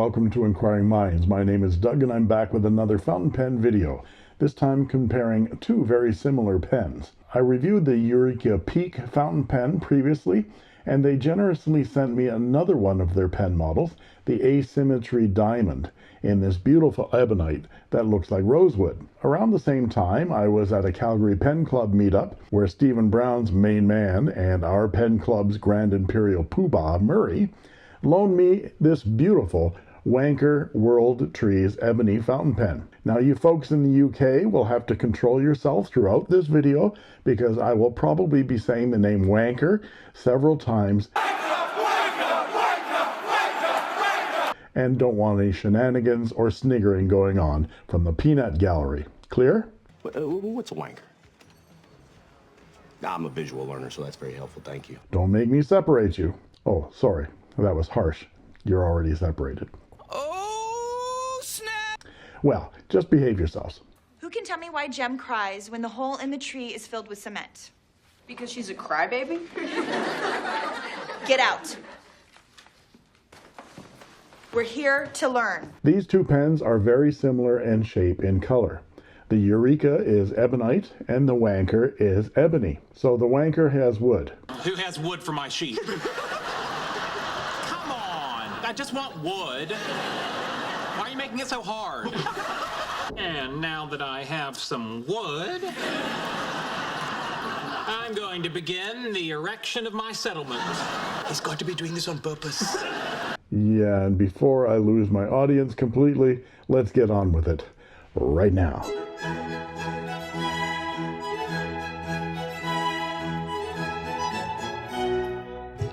welcome to Inquiring Minds. My name is Doug and I'm back with another fountain pen video, this time comparing two very similar pens. I reviewed the Eureka Peak fountain pen previously, and they generously sent me another one of their pen models, the Asymmetry Diamond, in this beautiful ebonite that looks like rosewood. Around the same time, I was at a Calgary Pen Club meetup where Stephen Brown's main man and our pen club's Grand Imperial Poobah, Murray, loaned me this beautiful Wancher World Trees Ebony fountain pen. Now you folks in the UK will have to control yourself throughout this video because I will probably be saying the name Wancher several times and don't want any shenanigans or sniggering going on from the peanut gallery. Clear? What's a wanker? I'm a visual learner, so that's very helpful. Thank you. Don't make me separate you. Oh, sorry. That was harsh. You're already separated. Oh, snap! Well, just behave yourselves. Who can tell me why Jem cries when the hole in the tree is filled with cement? Because she's a crybaby? Get out. We're here to learn. These two pens are very similar in shape and color. The Eureka is ebonite and the Wancher is ebony. So the Wancher has wood. Who has wood for my sheep? Come on, I just want wood. Why are you making it so hard? And now that I have some wood, I'm going to begin the erection of my settlement. He's got to be doing this on purpose. Yeah, and before I lose my audience completely, let's get on with it right now.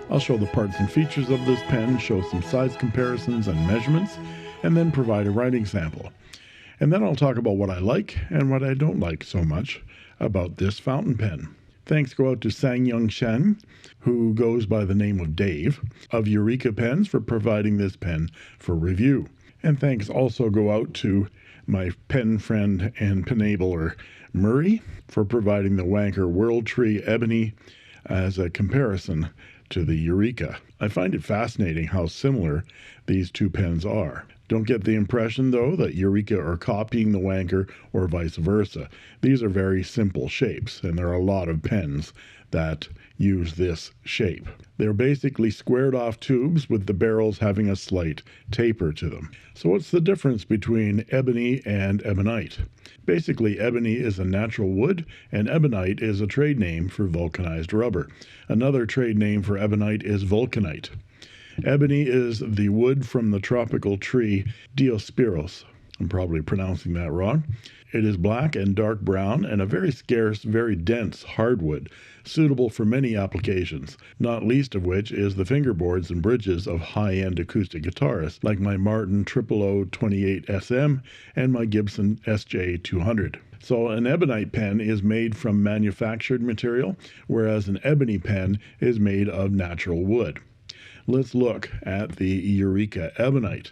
I'll show the parts and features of this pen, show some size comparisons and measurements, and then provide a writing sample. And then I'll talk about what I like and what I don't like so much about this fountain pen. Thanks go out to Sang-Young Shen, who goes by the name of Dave, of Eureka Pens for providing this pen for review. And thanks also go out to my pen friend and penabler Murray for providing the Wancher World Tree Ebony as a comparison to the Eureka. I find it fascinating how similar these two pens are. Don't get the impression, though, that Eureka are copying the Wancher or vice versa. These are very simple shapes, and there are a lot of pens that use this shape. They're basically squared off tubes with the barrels having a slight taper to them. So what's the difference between ebony and ebonite? Basically, ebony is a natural wood, and ebonite is a trade name for vulcanized rubber. Another trade name for ebonite is vulcanite. Ebony is the wood from the tropical tree Diospyros. I'm probably pronouncing that wrong. It is black and dark brown and a very scarce, very dense hardwood, suitable for many applications, not least of which is the fingerboards and bridges of high-end acoustic guitarists like my Martin 00028 SM and my Gibson SJ200. So an ebonite pen is made from manufactured material, whereas an ebony pen is made of natural wood. Let's look at the Eureka Ebonite.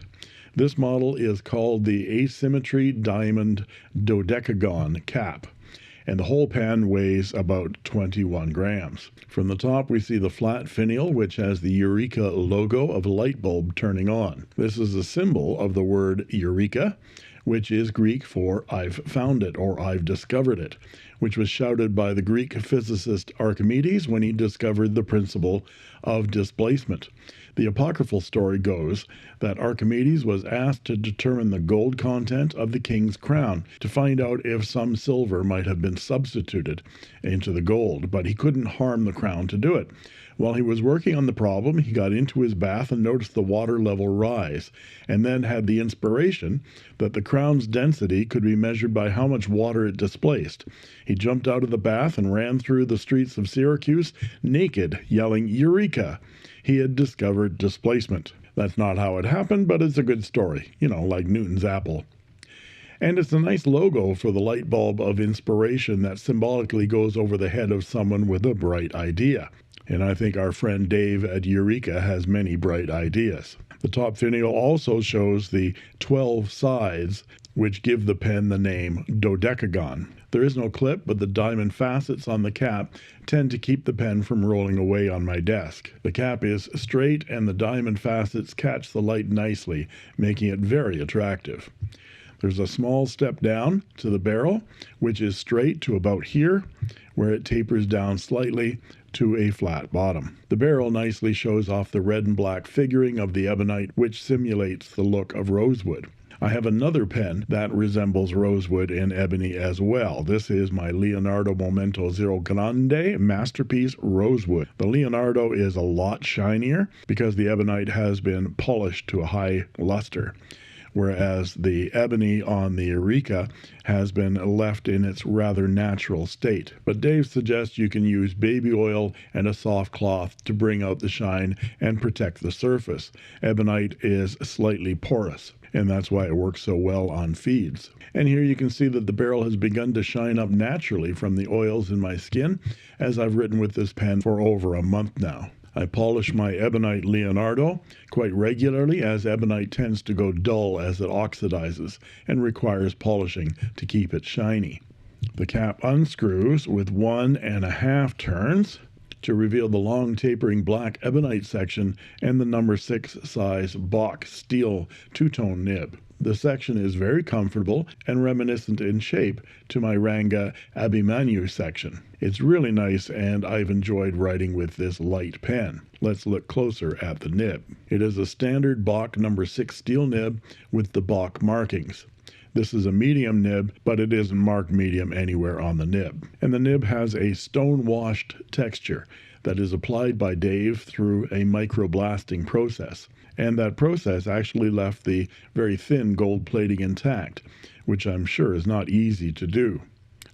This model is called the Asymmetry Diamond Dodecagon cap, and the whole pen weighs about 21 grams. From the top we see the flat finial, which has the Eureka logo of a light bulb turning on. This is a symbol of the word Eureka, which is Greek for I've found it or I've discovered it, which was shouted by the Greek physicist Archimedes when he discovered the principle of displacement. The apocryphal story goes that Archimedes was asked to determine the gold content of the king's crown to find out if some silver might have been substituted into the gold, but he couldn't harm the crown to do it. While he was working on the problem, he got into his bath and noticed the water level rise, and then had the inspiration that the crown's density could be measured by how much water it displaced. He jumped out of the bath and ran through the streets of Syracuse naked, yelling, "Eureka!" He had discovered displacement. That's not how it happened, but it's a good story, like Newton's apple. And it's a nice logo for the light bulb of inspiration that symbolically goes over the head of someone with a bright idea. And I think our friend Dave at Eureka has many bright ideas. The top finial also shows the 12 sides which give the pen the name Dodecagon. There is no clip, but the diamond facets on the cap tend to keep the pen from rolling away on my desk. The cap is straight and the diamond facets catch the light nicely, making it very attractive. There's a small step down to the barrel, which is straight to about here, where it tapers down slightly to a flat bottom. The barrel nicely shows off the red and black figuring of the Ebonite, which simulates the look of rosewood. I have another pen that resembles rosewood in ebony as well. This is my Leonardo Momento Zero Grande Masterpiece Rosewood. The Leonardo is a lot shinier because the Ebonite has been polished to a high luster, whereas the ebony on the Eureka has been left in its rather natural state. But Dave suggests you can use baby oil and a soft cloth to bring out the shine and protect the surface. Ebonite is slightly porous, and that's why it works so well on feeds. And here you can see that the barrel has begun to shine up naturally from the oils in my skin, as I've written with this pen for over a month now. I polish my Ebonite Leonardo quite regularly, as Ebonite tends to go dull as it oxidizes and requires polishing to keep it shiny. The cap unscrews with 1.5 turns to reveal the long tapering black Ebonite section and the number 6 size Bach steel two-tone nib. The section is very comfortable and reminiscent in shape to my Ranga Abhimanyu section. It's really nice, and I've enjoyed writing with this light pen. Let's look closer at the nib. It is a standard Bach number 6 steel nib with the Bach markings. This is a medium nib, but it isn't marked medium anywhere on the nib. And the nib has a stone-washed texture that is applied by Dave through a microblasting process. And that process actually left the very thin gold plating intact, which I'm sure is not easy to do.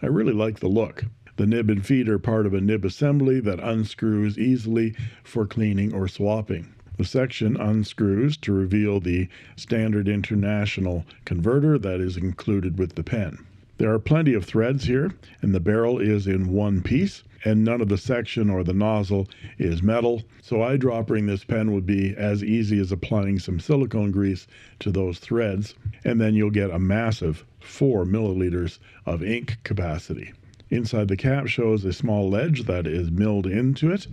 I really like the look. The nib and feed are part of a nib assembly that unscrews easily for cleaning or swapping. The section unscrews to reveal the standard international converter that is included with the pen. There are plenty of threads here, and the barrel is in one piece, and none of the section or the nozzle is metal, so eyedropping this pen would be as easy as applying some silicone grease to those threads, and then you'll get a massive 4 milliliters of ink capacity. Inside the cap shows a small ledge that is milled into it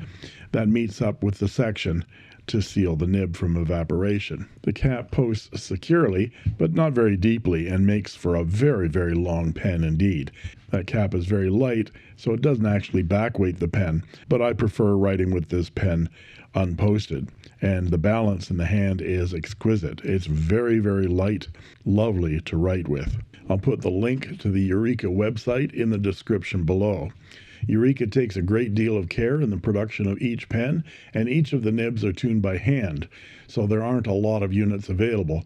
that meets up with the section to seal the nib from evaporation. The cap posts securely, but not very deeply, and makes for a very, very long pen indeed. That cap is very light, so it doesn't actually backweight the pen, but I prefer writing with this pen unposted, and the balance in the hand is exquisite. It's very, very light, lovely to write with. I'll put the link to the Eureka website in the description below. Eureka takes a great deal of care in the production of each pen, and each of the nibs are tuned by hand, so there aren't a lot of units available,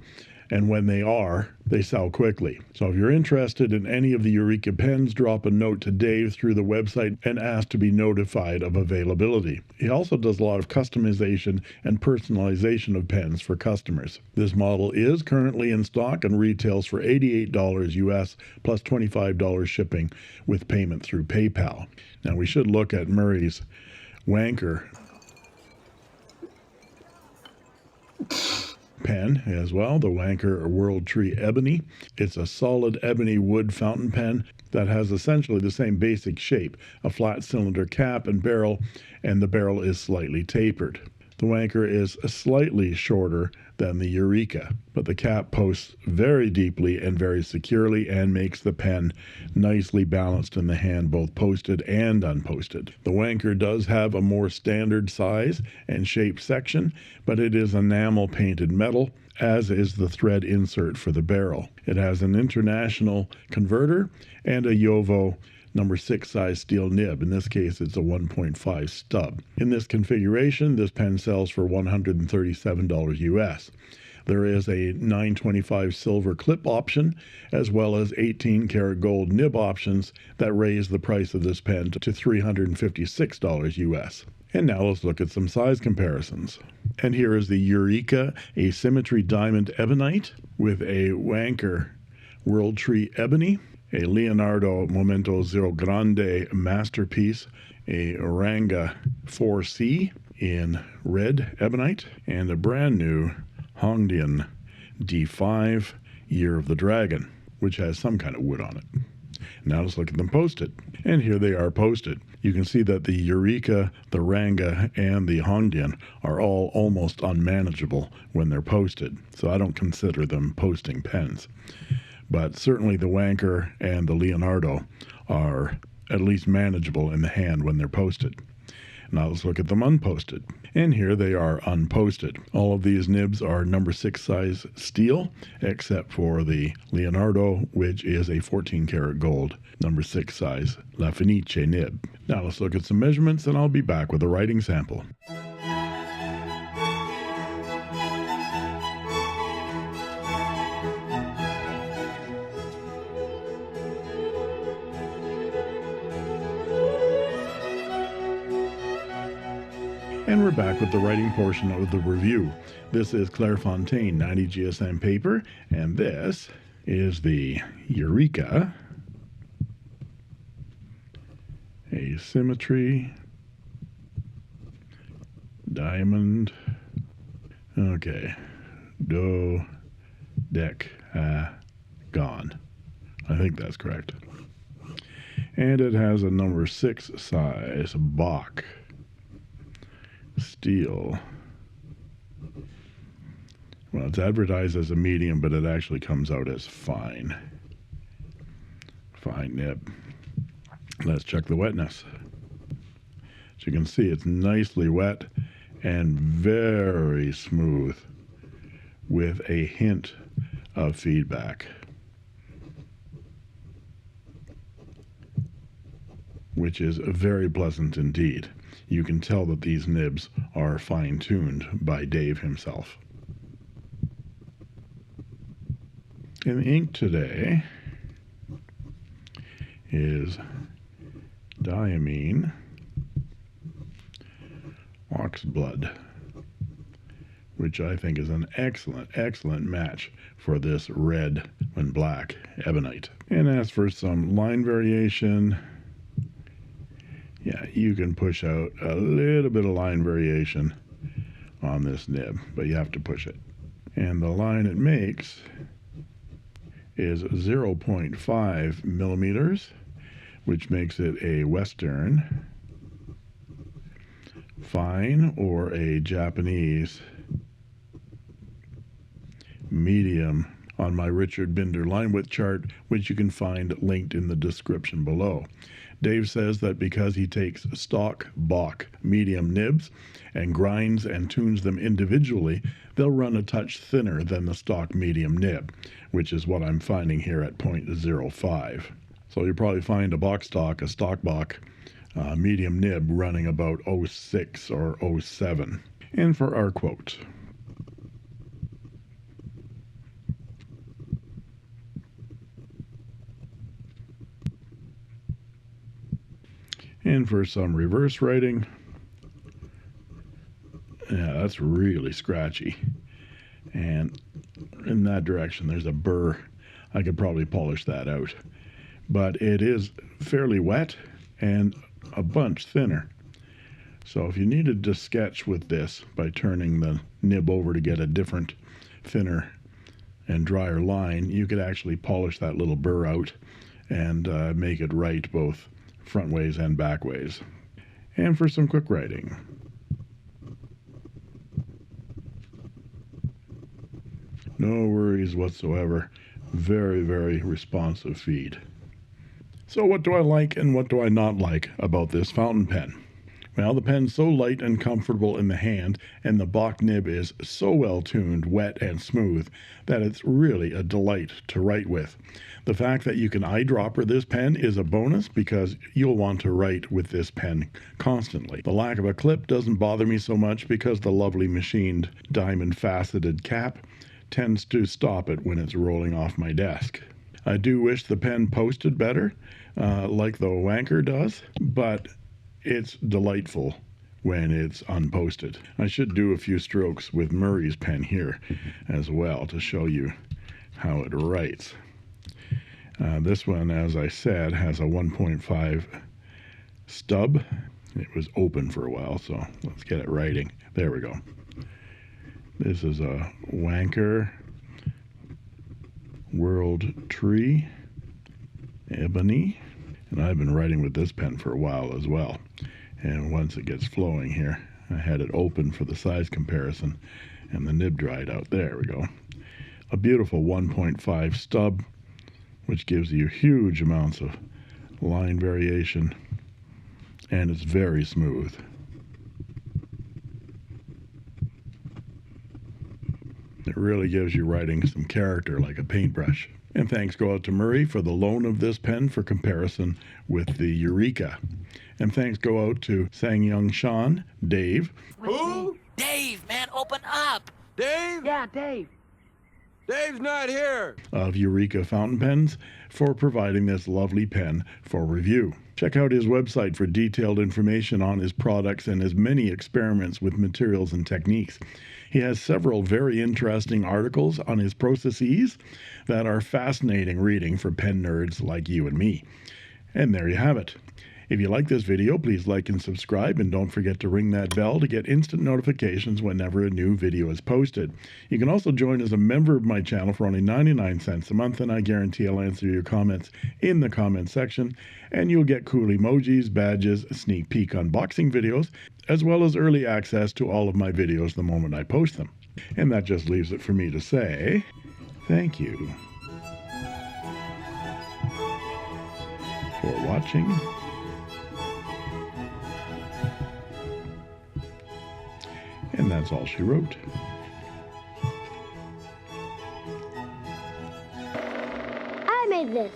and when they are, they sell quickly. So if you're interested in any of the Eureka pens, drop a note to Dave through the website and ask to be notified of availability. He also does a lot of customization and personalization of pens for customers. This model is currently in stock and retails for $88 US plus $25 shipping with payment through PayPal. Now we should look at Murray's Wancher pen as well, the Wancher World Tree Ebony. It's a solid ebony wood fountain pen that has essentially the same basic shape, a flat cylinder cap and barrel, and the barrel is slightly tapered. The Wancher is slightly shorter than the Eureka, but the cap posts very deeply and very securely and makes the pen nicely balanced in the hand, both posted and unposted. The Wancher does have a more standard size and shape section, but it is enamel painted metal, as is the thread insert for the barrel. It has an international converter and a Jovo number 6 size steel nib. In this case, it's a 1.5 stub. In this configuration, this pen sells for $137 US. There is a 925 silver clip option, as well as 18 karat gold nib options that raise the price of this pen to $356 US. And now let's look at some size comparisons. And here is the Eureka Asymmetry Diamond Ebonite with a Wancher World Tree Ebony, a Leonardo Momento Zero Grande Masterpiece, a Ranga 4C in red Ebonite, and a brand new Hongdian D5 Year of the Dragon. which has some kind of wood on it. Now let's look at them posted. And here they are posted. You can see that the Eureka, the Ranga, and the Hongdian are all almost unmanageable when they're posted, so I don't consider them posting pens. But certainly the Wancher and the Leonardo are at least manageable in the hand when they're posted. Now let's look at them unposted. And here they are unposted. All of these nibs are number 6 size steel, except for the Leonardo, which is a 14 karat gold, number 6 size La Fenice nib. Now let's look at some measurements and I'll be back with a writing sample. And we're back with the writing portion of the review. This is Clairefontaine 90 GSM paper, and this is the Eureka Asymmetry Diamond. Okay, Dodecagon. I think that's correct. And it has a number 6 size Bach steel. Well, it's advertised as a medium, but it actually comes out as fine nib. Let's check the wetness. As you can see, it's nicely wet and very smooth with a hint of feedback, which is very pleasant indeed. You can tell that these nibs are fine-tuned by Dave himself. And the ink today is diamine oxblood, which I think is an excellent match for this red and black ebonite. And as for some line variation, yeah, you can push out a little bit of line variation on this nib, but you have to push it. And the line it makes is 0.5 millimeters, which makes it a Western fine or a Japanese medium on my Richard Binder line width chart, which you can find linked in the description below. Dave says that because he takes stock Bach medium nibs and grinds and tunes them individually, they'll run a touch thinner than the stock medium nib, which is what I'm finding here at 0.05. So you'll probably find a stock Bach medium nib running about 06 or 07. And for our quote, and for some reverse writing, yeah, that's really scratchy. And in that direction, there's a burr. I could probably polish that out. But it is fairly wet and a bunch thinner. So if you needed to sketch with this by turning the nib over to get a different, thinner and drier line, you could actually polish that little burr out and make it write both front ways and back ways. And for some quick writing, no worries whatsoever. Very responsive feed. So what do I like and what do I not like about this fountain pen? Well, the pen's so light and comfortable in the hand, and the Bach nib is so well tuned, wet and smooth, that it's really a delight to write with. The fact that you can eyedropper this pen is a bonus because you'll want to write with this pen constantly. The lack of a clip doesn't bother me so much because the lovely machined diamond faceted cap tends to stop it when it's rolling off my desk. I do wish the pen posted better, like the Wancher does, but it's delightful when it's unposted. I should do a few strokes with Murray's pen here as well to show you how it writes. This one, as I said, has a 1.5 stub. It was open for a while, so let's get it writing. There we go. This is a Wancher World Tree, Ebony. And I've been writing with this pen for a while as well. And once it gets flowing here, I had it open for the size comparison, and the nib dried out. There we go. A beautiful 1.5 stub, which gives you huge amounts of line variation, and it's very smooth. It really gives you writing some character like a paintbrush. And thanks go out to Murray for the loan of this pen for comparison with the Eureka. And thanks go out to Sang-Young Sean, Dave. Who? Dave, man, open up! Dave? Yeah, Dave. Dave's not here. Of Eureka Fountain Pens for providing this lovely pen for review. Check out his website for detailed information on his products and his many experiments with materials and techniques. He has several very interesting articles on his processes that are fascinating reading for pen nerds like you and me. And there you have it. If you like this video, please like and subscribe, and don't forget to ring that bell to get instant notifications whenever a new video is posted. You can also join as a member of my channel for only 99 cents a month, and I guarantee I'll answer your comments in the comment section, and you'll get cool emojis, badges, sneak peek unboxing videos, as well as early access to all of my videos the moment I post them. And that just leaves it for me to say thank you for watching. And that's all she wrote. I made this.